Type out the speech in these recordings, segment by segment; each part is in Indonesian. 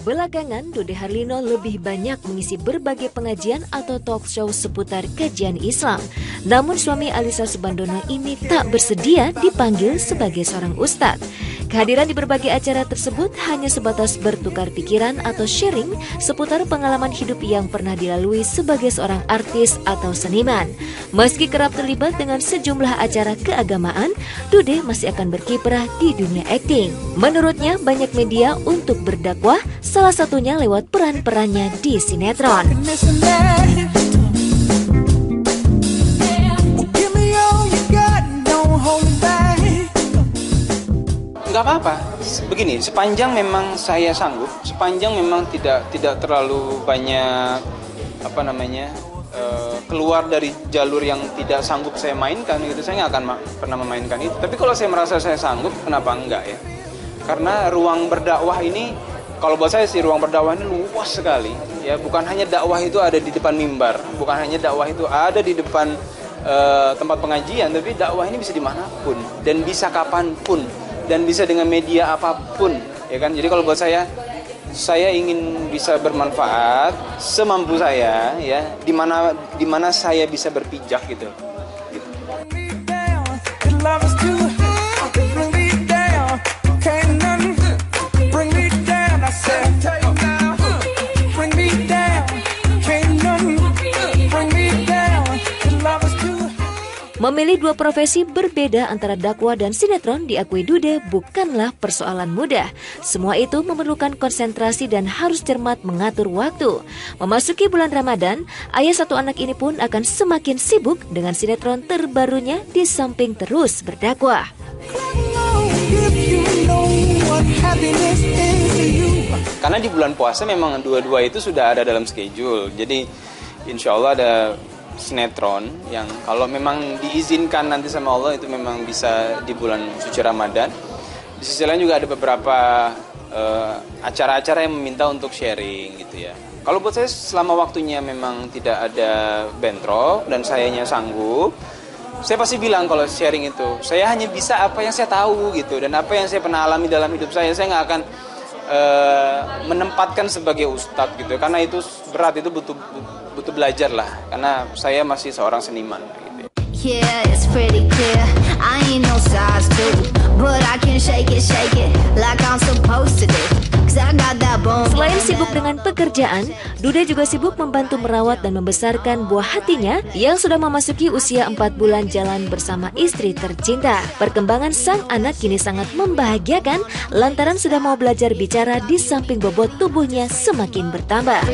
Belakangan, Dude Harlino lebih banyak mengisi berbagai pengajian atau talk show seputar kajian Islam. Namun suami Alyssa Soebandono ini tak bersedia dipanggil sebagai seorang ustadz. Kehadiran di berbagai acara tersebut hanya sebatas bertukar pikiran atau sharing seputar pengalaman hidup yang pernah dilalui sebagai seorang artis atau seniman. Meski kerap terlibat dengan sejumlah acara keagamaan, Dude masih akan berkiprah di dunia akting. Menurutnya, banyak media untuk berdakwah, salah satunya lewat peran-perannya di sinetron. Nggak apa-apa, begini, sepanjang memang saya sanggup, sepanjang memang tidak terlalu banyak keluar dari jalur yang tidak sanggup saya mainkan gitu, saya nggak akan pernah memainkan itu. Tapi kalau saya merasa saya sanggup, kenapa enggak ya? Karena ruang berdakwah ini, kalau buat saya sih ruang berdakwah ini luas sekali ya, bukan hanya dakwah itu ada di depan mimbar, bukan hanya dakwah itu ada di depan tempat pengajian, tapi dakwah ini bisa dimanapun dan bisa kapanpun dan bisa dengan media apapun ya kan. Jadi kalau buat saya ingin bisa bermanfaat semampu saya ya, di mana saya bisa berpijak gitu. Memilih dua profesi berbeda antara dakwah dan sinetron diakui Dude bukanlah persoalan mudah. Semua itu memerlukan konsentrasi dan harus cermat mengatur waktu. Memasuki bulan Ramadan, ayah satu anak ini pun akan semakin sibuk dengan sinetron terbarunya di samping terus berdakwah. Karena di bulan puasa memang dua-dua itu sudah ada dalam schedule. Jadi insya Allah ada sinetron yang kalau memang diizinkan nanti sama Allah itu memang bisa di bulan suci Ramadan. Di sisi lain juga ada beberapa acara-acara yang meminta untuk sharing gitu ya. Kalau buat saya selama waktunya memang tidak ada bentrok dan sayanya sanggup, saya pasti bilang kalau sharing itu saya hanya bisa apa yang saya tahu gitu, dan apa yang saya pernah alami dalam hidup saya nggak akan menempatkan sebagai ustadz gitu, karena itu berat, itu butuh belajar lah, karena saya masih seorang seniman gitu. Yeah, it's pretty clear. I ain't no size 2, but I can shake it like I'm supposed to do. Selain sibuk dengan pekerjaan, Dude juga sibuk membantu merawat dan membesarkan buah hatinya yang sudah memasuki usia 4 bulan jalan bersama istri tercinta. Perkembangan sang anak kini sangat membahagiakan lantaran sudah mau belajar bicara di samping bobot tubuhnya semakin bertambah.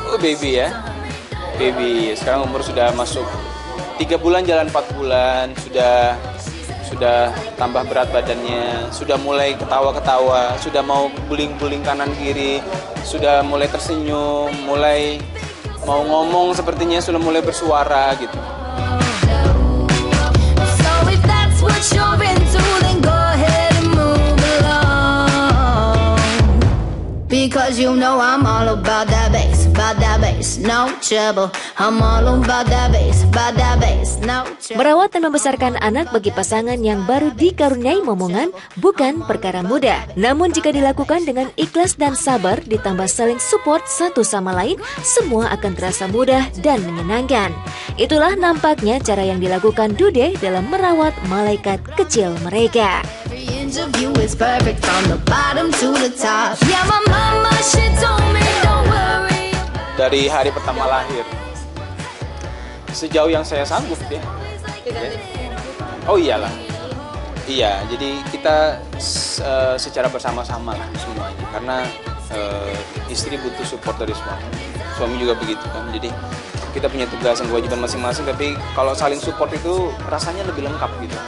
Oh baby ya, baby sekarang umur sudah masuk 3 bulan jalan 4 bulan, sudah tambah berat badannya, sudah mulai ketawa-ketawa, sudah mau guling-guling kanan kiri, sudah mulai tersenyum, mulai mau ngomong sepertinya sudah mulai bersuara gitu. Because you know I'm all about that bass, no trouble. I'm all about that bass, no trouble. Merawat dan membesarkan anak bagi pasangan yang baru dikaruniai momongan bukan perkara mudah. Namun jika dilakukan dengan ikhlas dan sabar ditambah saling support satu sama lain, semua akan terasa mudah dan menyenangkan. Itulah nampaknya cara yang dilakukan Dude dalam merawat malaikat kecil mereka. Dari hari pertama lahir, sejauh yang saya sanggup ya. Oh iyalah, iya. Jadi kita secara bersama-sama lah semuanya, karena istri butuh support dari suami juga begitu kan. Jadi kita punya tugas dan kewajiban masing-masing, tapi kalau saling support itu rasanya lebih lengkap gitu.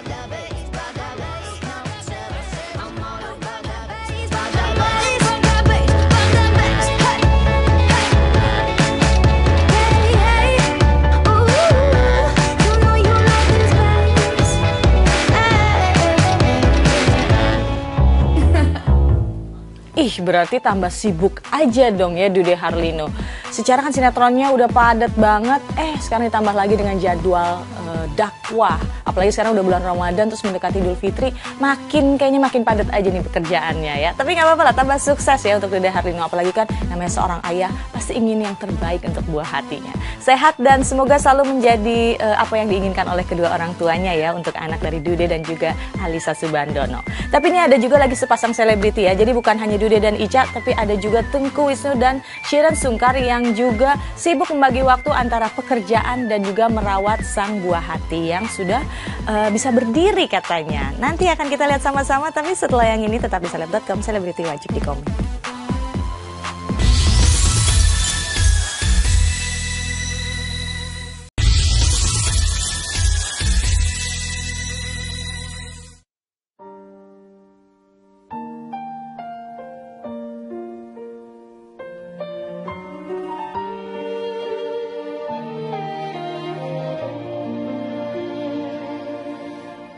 berarti tambah sibuk aja dong ya Dude Harlino. Secara kan sinetronnya udah padat banget, sekarang ditambah lagi dengan jadwal dakwah. Apalagi sekarang udah bulan Ramadan terus mendekati Idul Fitri, kayaknya makin padat aja nih pekerjaannya ya. Tapi nggak apa-apa lah, tambah sukses ya untuk Dude Harlino. Apalagi kan namanya seorang ayah pasti ingin yang terbaik untuk buah hatinya. Sehat dan semoga selalu menjadi apa yang diinginkan oleh kedua orang tuanya ya untuk anak dari Dude dan juga Alisa Subandono. Tapi ini ada juga lagi sepasang selebriti ya. Jadi bukan hanya Dude dan Ica, tapi ada juga Tengku Wisnu dan Shireen Sungkar yang juga sibuk membagi waktu antara pekerjaan dan juga merawat sang buah hati yang sudah bisa berdiri katanya. Nanti akan kita lihat sama-sama, tapi setelah yang ini tetap di seleb.com, selebriti wajib di komen.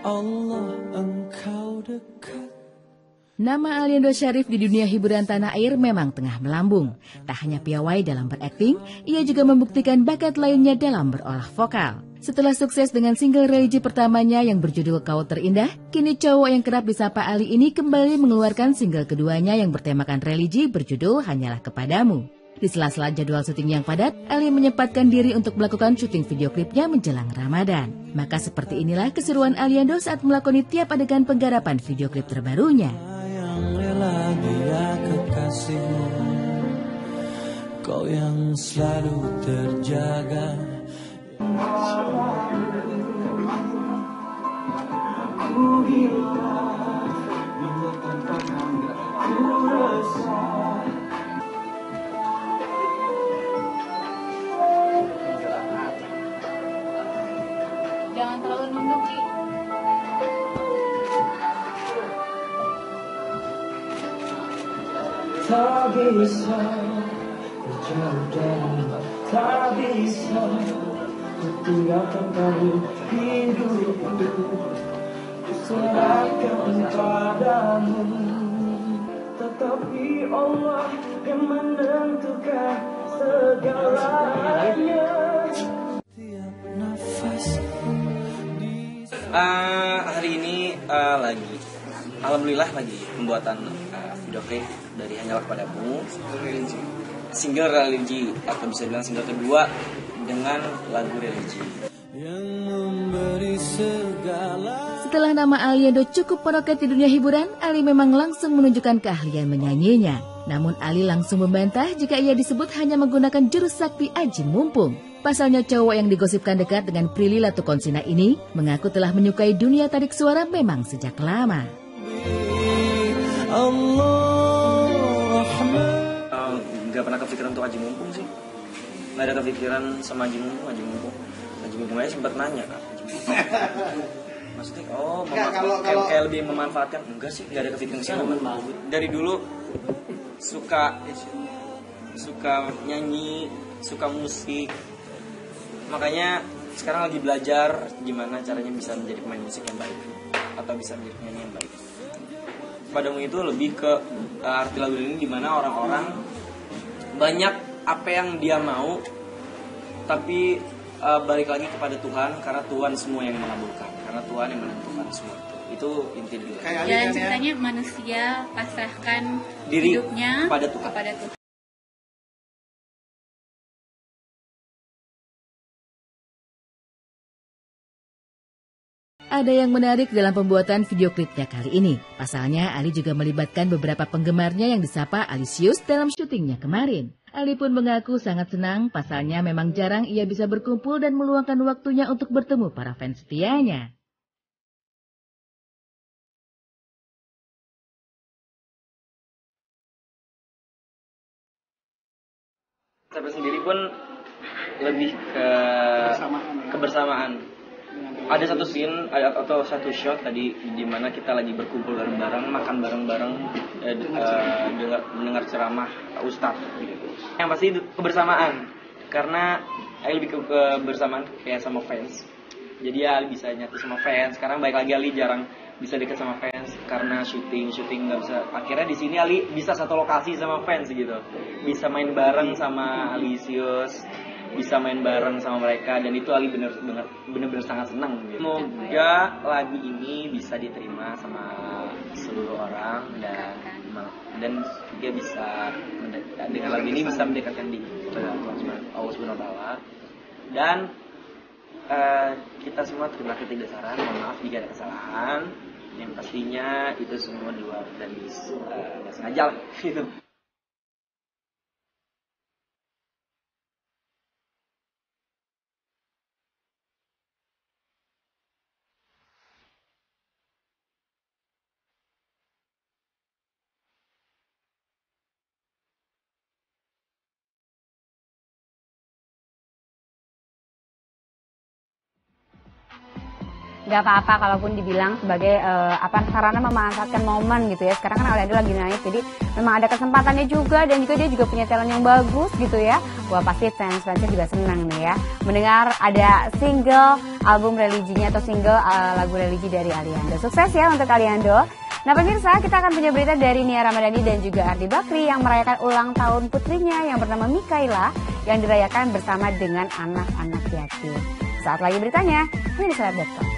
Allah engkau dekat. Nama Aliando Syarif di dunia hiburan tanah air memang tengah melambung. Tak hanya piawai dalam berakting, ia juga membuktikan bakat lainnya dalam berolah vokal. Setelah sukses dengan single religi pertamanya yang berjudul Kau Terindah, kini cowok yang kerap disapa Ali ini kembali mengeluarkan single keduanya yang bertemakan religi berjudul Hanyalah Kepadamu. Di sela-sela jadwal syuting yang padat, Ali menyempatkan diri untuk melakukan syuting video klipnya menjelang Ramadan. Maka seperti inilah keseruan Aliando saat melakoni tiap adegan penggarapan video klip terbarunya. Yang rela dia kekasihmu, kau yang selalu terjaga. Jangan terlalu nunduk, Ki. Tak bisa berjauh dari, tak bisa tinggalkan kamu hidupku, serahkan padamu. Tetapi Allah yang menentukan segalanya. Tiap nafas. Hari ini alhamdulillah lagi pembuatan video klip dari Hanyalah Kepadamu, single religi atau bisa bilang single kedua dengan lagu religi. Yang memberi segala. Setelah nama Aliando cukup meroket di dunia hiburan, Ali memang langsung menunjukkan keahlian menyanyinya. Namun Ali langsung membantah jika ia disebut hanya menggunakan jurus sakti Aji Mumpung. Pasalnya cowok yang digosipkan dekat dengan Prilly Latukonsina ini mengaku telah menyukai dunia tarik suara memang sejak lama. Gak pernah kepikiran untuk Aji Mumpung sih. Gak ada kepikiran sama Aji Mumpung. Aji Mumpung aja sempat nanya kan. Maksudnya, kayak lebih memanfaatkan. Enggak sih, gak ada kepikiran sih. Dari dulu suka nyanyi, suka musik. Makanya sekarang lagi belajar gimana caranya bisa menjadi pemain musik yang baik atau bisa menjadi penyanyi yang baik. Padamu itu lebih ke arti lagu ini dimana orang-orang banyak apa yang dia mau, tapi balik lagi kepada Tuhan karena Tuhan semua yang mengabulkan, karena Tuhan yang menentukan semua itu inti gitu. Dan ceritanya manusia pasrahkan diri hidupnya kepada Tuhan. Ada yang menarik dalam pembuatan video klipnya kali ini. Pasalnya, Ali juga melibatkan beberapa penggemarnya yang disapa Alisius dalam syutingnya kemarin. Ali pun mengaku sangat senang, pasalnya memang jarang ia bisa berkumpul dan meluangkan waktunya untuk bertemu para fans setianya. Saya sendiri pun lebih ke kebersamaan. Ada satu scene atau satu shot tadi di mana kita lagi berkumpul bareng-bareng, makan bareng-bareng, mendengar ceramah ustadz gitu. Yang pasti kebersamaan, karena Ali lebih ke kebersamaan kayak sama fans. Jadi Ali bisa nyatu sama fans. Sekarang baik lagi Ali jarang bisa dekat sama fans karena syuting nggak bisa. Akhirnya di sini Ali bisa satu lokasi sama fans gitu, bisa main bareng sama Alisius, bisa main bareng sama mereka, dan itu Ali bener-bener sangat senang gitu. Semoga lagu ini bisa diterima sama seluruh orang dan dia bisa dengan lagu ini bisa mendekatkan diri kepada Allah Subhanahu wa taala. Dan kita semua terima kritik dan saran, mohon maaf jika ada kesalahan. Yang pastinya itu semua di luar dari nggak sengaja lah gitu. Gak apa-apa kalaupun dibilang sebagai sarana memanfaatkan momen gitu ya. Sekarang kan Aliando lagi naik, jadi memang ada kesempatannya juga, dan juga dia juga punya talent yang bagus gitu ya. Wah, pasti fans-fansnya juga senang nih ya mendengar ada single album religinya atau single lagu religi dari Aliando. Sukses ya untuk Aliando. Nah pemirsa, kita akan punya berita dari Nia Ramadhani dan juga Ardi Bakri yang merayakan ulang tahun putrinya yang bernama Mikaela yang dirayakan bersama dengan anak-anak yatim. Saat lagi beritanya, ini di Seleb.com.